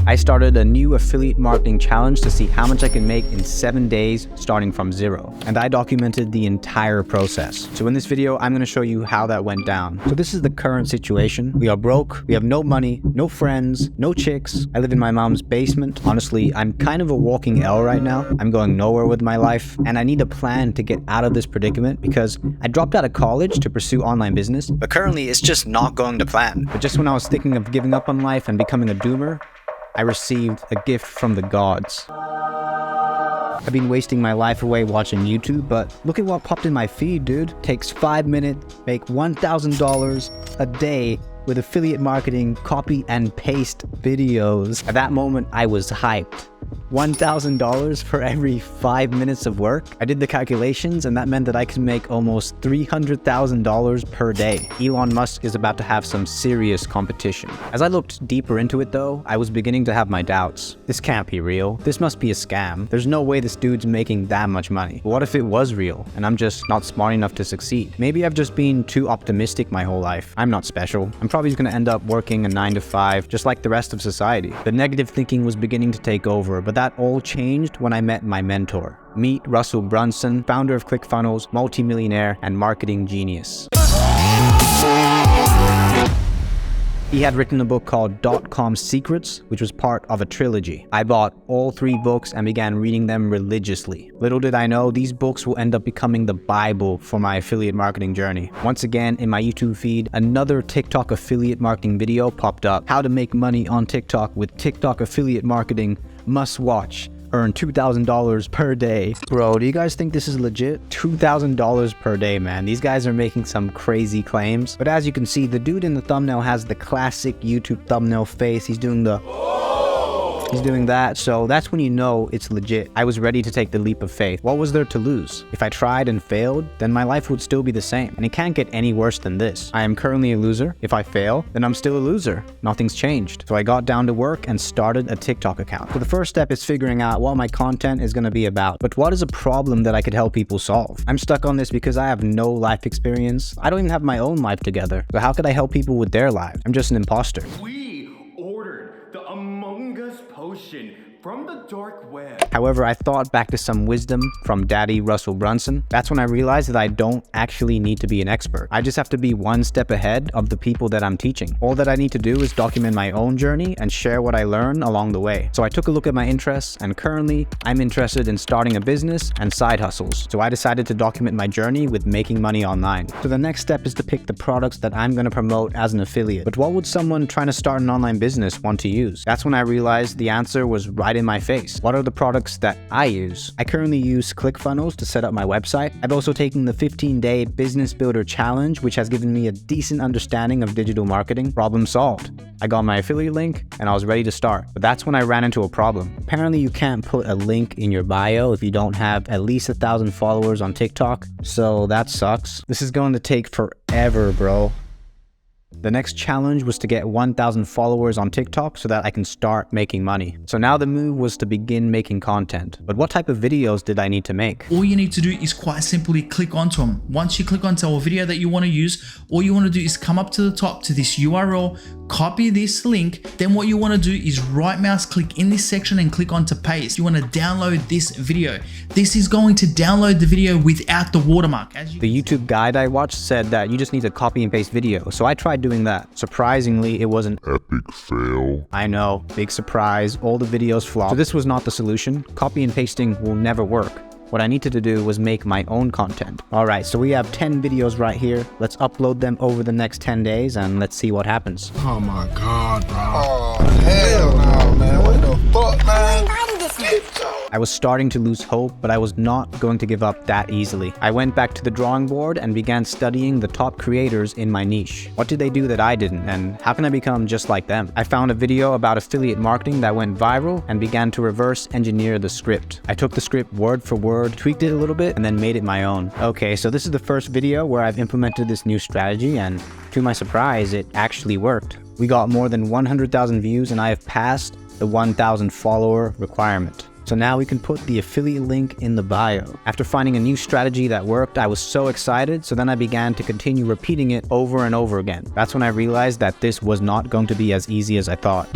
I started a new affiliate marketing challenge to see how much I can make in 7 days starting from zero. And I documented the entire process. So in this video, I'm going to show you how that went down. So this is the current situation. We are broke. We have no money, no friends, no chicks. I live in my mom's basement. Honestly, I'm kind of a walking L right now. I'm going nowhere with my life. And I need a plan to get out of this predicament because I dropped out of college to pursue online business. But currently, it's just not going to plan. But just when I was thinking of giving up on life and becoming a doomer, I received a gift from the gods. I've been wasting my life away watching YouTube, but look at what popped in my feed, dude. Takes 5 minutes, make $1,000 a day with affiliate marketing, copy and paste videos. At that moment, I was hyped. $1,000 for every 5 minutes of work. I did the calculations and that meant that I could make almost $300,000 per day. Elon Musk is about to have some serious competition. As I looked deeper into it though, I was beginning to have my doubts. This can't be real. This must be a scam. There's no way this dude's making that much money. But what if it was real and I'm just not smart enough to succeed? Maybe I've just been too optimistic my whole life. I'm not special. I'm probably just gonna end up working a 9 to 5 just like the rest of society. The negative thinking was beginning to take over, but that all changed when I met my mentor. Meet Russell Brunson, founder of ClickFunnels, multimillionaire, and marketing genius. He had written a book called .com Secrets, which was part of a trilogy. I bought all 3 books and began reading them religiously. Little did I know, these books will end up becoming the Bible for my affiliate marketing journey. Once again, in my YouTube feed, another TikTok affiliate marketing video popped up. How to make money on TikTok with TikTok affiliate marketing, must watch. Earn $2,000 per day. Bro, do you guys think this is legit? $2,000 per day, man. These guys are making some crazy claims. But as you can see, the dude in the thumbnail has the classic YouTube thumbnail face. He's doing that, so that's when you know it's legit. I was ready to take the leap of faith. What was there to lose? If I tried and failed, then my life would still be the same, and it can't get any worse than this. I am currently a loser. If I fail, then I'm still a loser. Nothing's changed. So I got down to work and started a TikTok account. So the first step is figuring out what my content is going to be about. But what is a problem that I could help people solve? I'm stuck on this because I have no life experience. I don't even have my own life together. So how could I help people with their lives? I'm just an imposter. Potion from the dark web. However, I thought back to some wisdom from Daddy Russell Brunson. That's when I realized that I don't actually need to be an expert. I just have to be one step ahead of the people that I'm teaching. All that I need to do is document my own journey and share what I learn along the way. So I took a look at my interests, and currently I'm interested in starting a business and side hustles. So I decided to document my journey with making money online. So the next step is to pick the products that I'm going to promote as an affiliate. But what would someone trying to start an online business want to use? That's when I realized the answer was right in my face. What are the products that I use? I currently use ClickFunnels to set up my website. I've also taken the 15-day business builder challenge, which has given me a decent understanding of digital marketing. Problem solved. I got my affiliate link and I was ready to start. But that's when I ran into a problem. Apparently you can't put a link in your bio if you don't have at least 1,000 followers on TikTok. So that sucks. This is going to take forever, bro. The next challenge was to get 1,000 followers on TikTok so that I can start making money. So now the move was to begin making content. But what type of videos did I need to make? All you need to do is quite simply click onto them. Once you click onto a video that you want to use, all you want to do is come up to the top to this URL, copy this link. Then what you want to do is right mouse click in this section and click onto paste. You want to download this video. This is going to download the video without the watermark. The YouTube guide I watched said that you just need to copy and paste video. So I tried doing that. Surprisingly, it was an epic fail. I know, big surprise, all the videos flopped. So this was not the solution. Copy and pasting will never work. What I needed to do was make my own content. Alright, so we have 10 videos right here. Let's upload them over the next 10 days and let's see what happens. Oh my god, bro. Oh, hell no, man. What the fuck, man? I was starting to lose hope, but I was not going to give up that easily. I went back to the drawing board and began studying the top creators in my niche. What did they do that I didn't, and how can I become just like them? I found a video about affiliate marketing that went viral and began to reverse engineer the script. I took the script word for word, tweaked it a little bit, and then made it my own. Okay, so this is the first video where I've implemented this new strategy, and to my surprise, it actually worked. We got more than 100,000 views, and I have passed the 1,000 follower requirement. So now we can put the affiliate link in the bio. After finding a new strategy that worked, I was so excited, so then I began to continue repeating it over and over again. That's when I realized that this was not going to be as easy as I thought.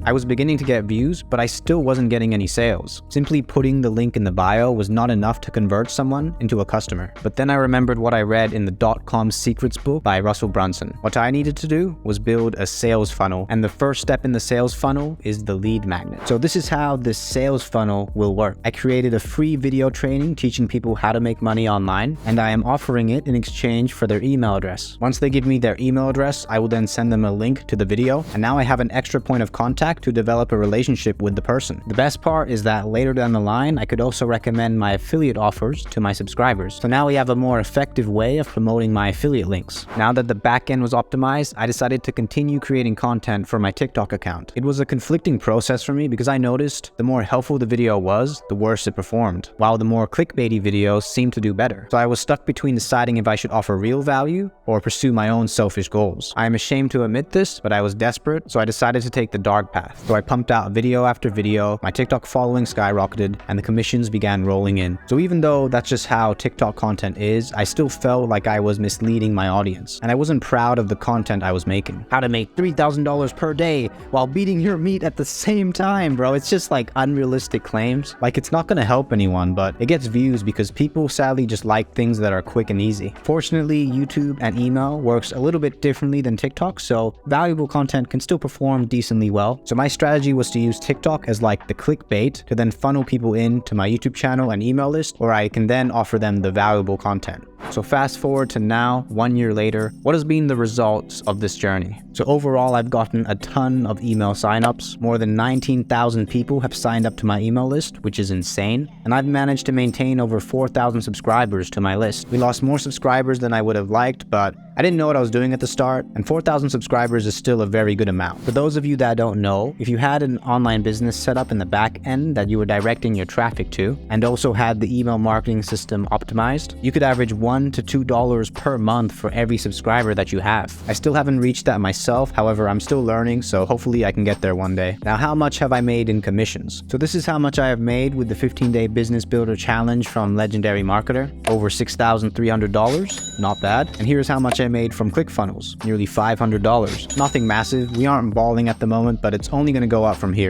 I was beginning to get views, but I still wasn't getting any sales. Simply putting the link in the bio was not enough to convert someone into a customer. But then I remembered what I read in the .com Secrets book by Russell Brunson. What I needed to do was build a sales funnel, and the first step in the sales funnel is the lead magnet. So this is how this sales funnel will work. I created a free video training teaching people how to make money online, and I am offering it in exchange for their email address. Once they give me their email address, I will then send them a link to the video, and now I have an extra point of contact to develop a relationship with the person. The best part is that later down the line, I could also recommend my affiliate offers to my subscribers. So now we have a more effective way of promoting my affiliate links. Now that the backend was optimized, I decided to continue creating content for my TikTok account. It was a conflicting process for me because I noticed the more helpful the video was, the worse it performed, while the more clickbaity videos seemed to do better. So I was stuck between deciding if I should offer real value or pursue my own selfish goals. I am ashamed to admit this, but I was desperate, so I decided to take the dark path. So I pumped out video after video, my TikTok following skyrocketed, and the commissions began rolling in. So even though that's just how TikTok content is, I still felt like I was misleading my audience, and I wasn't proud of the content I was making. How to make $3,000 per day while beating your meat at the same time, bro. It's just like unrealistic claims. Like, it's not gonna help anyone, but it gets views because people sadly just like things that are quick and easy. Fortunately, YouTube and email works a little bit differently than TikTok, so valuable content can still perform decently well. So my strategy was to use TikTok as like the clickbait to then funnel people into my YouTube channel and email list, where I can then offer them the valuable content. So fast forward to now, 1 year later, what has been the results of this journey? So overall, I've gotten a ton of email signups. More than 19,000 people have signed up to my email list, which is insane. And I've managed to maintain over 4,000 subscribers to my list. We lost more subscribers than I would have liked, but I didn't know what I was doing at the start, and 4,000 subscribers is still a very good amount. For those of you that don't know, if you had an online business set up in the back end that you were directing your traffic to, and also had the email marketing system optimized, you could average $1 to $2 per month for every subscriber that you have. I still haven't reached that myself, however, I'm still learning, so hopefully I can get there one day. Now, how much have I made in commissions? So this is how much I have made with the 15-day business builder challenge from Legendary Marketer, over $6,300, not bad. And here's how much I made from ClickFunnels, nearly $500. Nothing massive, we aren't balling at the moment, but it's only going to go up from here.